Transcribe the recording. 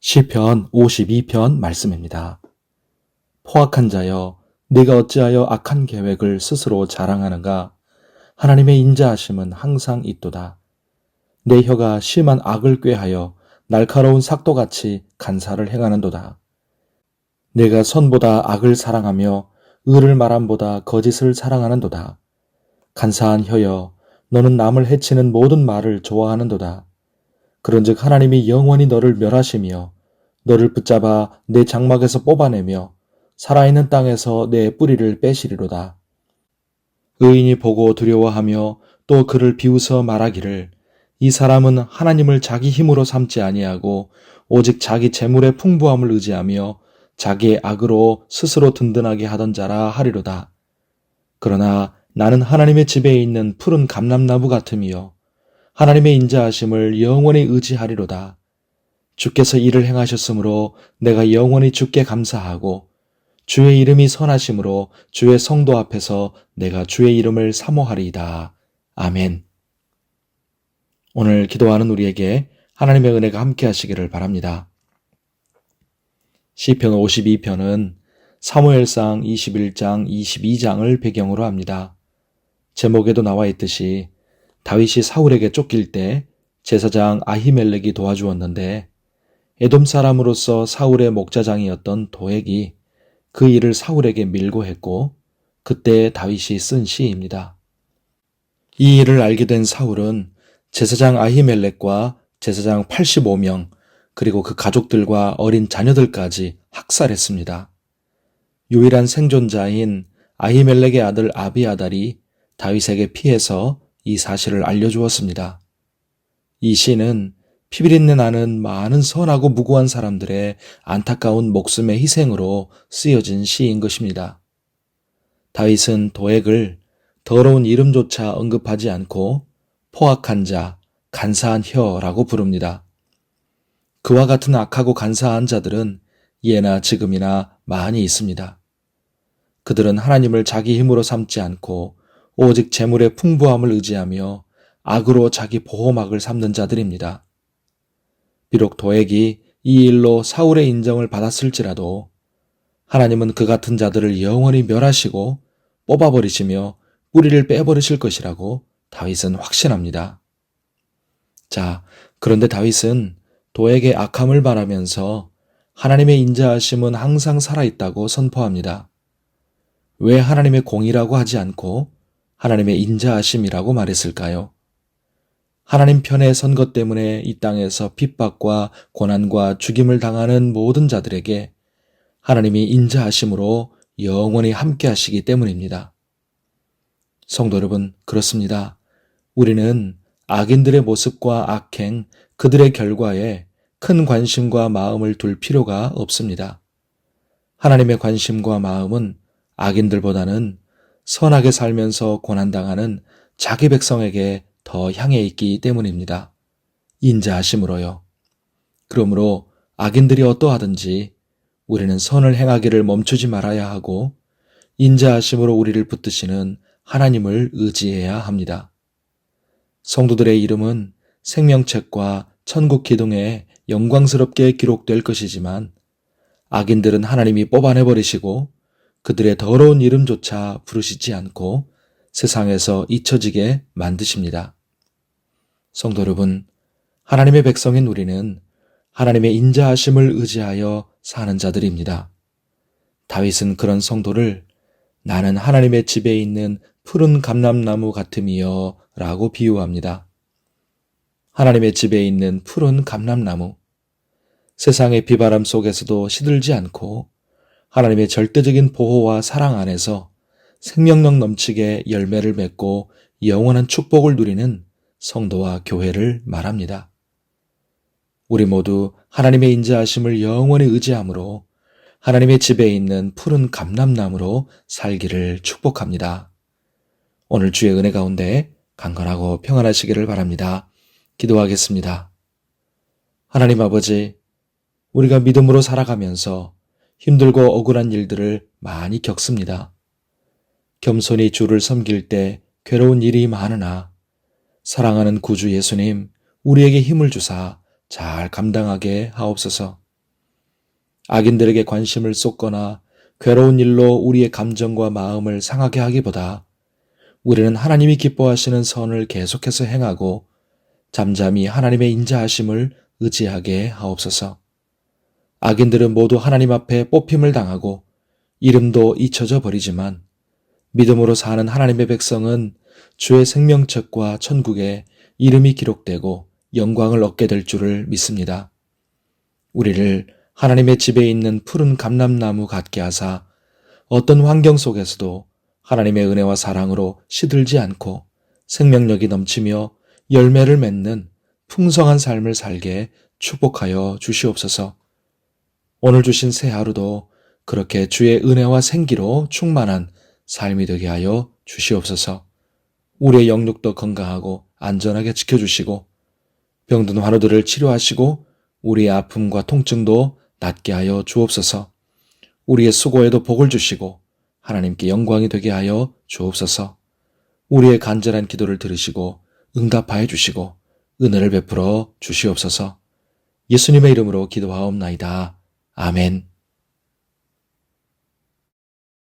시편 52편 말씀입니다. 포악한 자여, 네가 어찌하여 악한 계획을 스스로 자랑하는가? 하나님의 인자하심은 항상 있도다. 내 혀가 심한 악을 꾀하여 날카로운 삭도같이 간사를 행하는도다. 내가 선보다 악을 사랑하며 의를 말함보다 거짓을 사랑하는도다. 간사한 혀여, 너는 남을 해치는 모든 말을 좋아하는도다. 그런즉 하나님이 영원히 너를 멸하시며 너를 붙잡아 내 장막에서 뽑아내며 살아있는 땅에서 내 뿌리를 빼시리로다. 의인이 보고 두려워하며 또 그를 비웃어 말하기를 이 사람은 하나님을 자기 힘으로 삼지 아니하고 오직 자기 재물의 풍부함을 의지하며 자기의 악으로 스스로 든든하게 하던 자라 하리로다. 그러나 나는 하나님의 집에 있는 푸른 감람나무 같으며 하나님의 인자하심을 영원히 의지하리로다. 주께서 이를 행하셨으므로 내가 영원히 주께 감사하고 주의 이름이 선하심으로 주의 성도 앞에서 내가 주의 이름을 사모하리이다. 아멘. 오늘 기도하는 우리에게 하나님의 은혜가 함께 하시기를 바랍니다. 시편 52편은 사무엘상 21장, 22장을 배경으로 합니다. 제목에도 나와 있듯이 다윗이 사울에게 쫓길 때 제사장 아히멜렉이 도와주었는데 에돔 사람으로서 사울의 목자장이었던 도액이 그 일을 사울에게 밀고 했고 그때 다윗이 쓴 시입니다. 이 일을 알게 된 사울은 제사장 아히멜렉과 제사장 85명 그리고 그 가족들과 어린 자녀들까지 학살했습니다. 유일한 생존자인 아히멜렉의 아들 아비아달이 다윗에게 피해서 이 사실을 알려주었습니다. 이 시는 피비린내 나는 많은 선하고 무고한 사람들의 안타까운 목숨의 희생으로 쓰여진 시인 것입니다. 다윗은 도액을 더러운 이름조차 언급하지 않고 포악한 자, 간사한 혀라고 부릅니다. 그와 같은 악하고 간사한 자들은 예나 지금이나 많이 있습니다. 그들은 하나님을 자기 힘으로 삼지 않고 오직 재물의 풍부함을 의지하며 악으로 자기 보호막을 삼는 자들입니다. 비록 도액이 이 일로 사울의 인정을 받았을지라도 하나님은 그 같은 자들을 영원히 멸하시고 뽑아버리시며 뿌리를 빼버리실 것이라고 다윗은 확신합니다. 자, 그런데 다윗은 도액의 악함을 말하면서 하나님의 인자하심은 항상 살아있다고 선포합니다. 왜 하나님의 공의라고 하지 않고 하나님의 인자하심이라고 말했을까요? 하나님 편에 선 것 때문에 이 땅에서 핍박과 고난과 죽임을 당하는 모든 자들에게 하나님이 인자하심으로 영원히 함께 하시기 때문입니다. 성도 여러분, 그렇습니다. 우리는 악인들의 모습과 악행, 그들의 결과에 큰 관심과 마음을 둘 필요가 없습니다. 하나님의 관심과 마음은 악인들보다는 선하게 살면서 고난당하는 자기 백성에게 더 향해 있기 때문입니다. 인자하심으로요. 그러므로 악인들이 어떠하든지 우리는 선을 행하기를 멈추지 말아야 하고 인자하심으로 우리를 붙드시는 하나님을 의지해야 합니다. 성도들의 이름은 생명책과 천국 기둥에 영광스럽게 기록될 것이지만 악인들은 하나님이 뽑아내버리시고 그들의 더러운 이름조차 부르시지 않고 세상에서 잊혀지게 만드십니다. 성도 여러분, 하나님의 백성인 우리는 하나님의 인자하심을 의지하여 사는 자들입니다. 다윗은 그런 성도를 나는 하나님의 집에 있는 푸른 감람나무 같음이여 라고 비유합니다. 하나님의 집에 있는 푸른 감람나무, 세상의 비바람 속에서도 시들지 않고 하나님의 절대적인 보호와 사랑 안에서 생명력 넘치게 열매를 맺고 영원한 축복을 누리는 성도와 교회를 말합니다. 우리 모두 하나님의 인자하심을 영원히 의지함으로 하나님의 집에 있는 푸른 감람나무로 살기를 축복합니다. 오늘 주의 은혜 가운데 강건하고 평안하시기를 바랍니다. 기도하겠습니다. 하나님 아버지, 우리가 믿음으로 살아가면서 힘들고 억울한 일들을 많이 겪습니다. 겸손히 주를 섬길 때 괴로운 일이 많으나 사랑하는 구주 예수님, 우리에게 힘을 주사 잘 감당하게 하옵소서. 악인들에게 관심을 쏟거나 괴로운 일로 우리의 감정과 마음을 상하게 하기보다 우리는 하나님이 기뻐하시는 선을 계속해서 행하고 잠잠히 하나님의 인자하심을 의지하게 하옵소서. 악인들은 모두 하나님 앞에 뽑힘을 당하고 이름도 잊혀져 버리지만 믿음으로 사는 하나님의 백성은 주의 생명책과 천국에 이름이 기록되고 영광을 얻게 될 줄을 믿습니다. 우리를 하나님의 집에 있는 푸른 감람나무 같게 하사 어떤 환경 속에서도 하나님의 은혜와 사랑으로 시들지 않고 생명력이 넘치며 열매를 맺는 풍성한 삶을 살게 축복하여 주시옵소서. 오늘 주신 새 하루도 그렇게 주의 은혜와 생기로 충만한 삶이 되게 하여 주시옵소서. 우리의 영육도 건강하고 안전하게 지켜주시고 병든 환우들을 치료하시고 우리의 아픔과 통증도 낫게 하여 주옵소서. 우리의 수고에도 복을 주시고 하나님께 영광이 되게 하여 주옵소서. 우리의 간절한 기도를 들으시고 응답하여 주시고 은혜를 베풀어 주시옵소서. 예수님의 이름으로 기도하옵나이다. 아멘.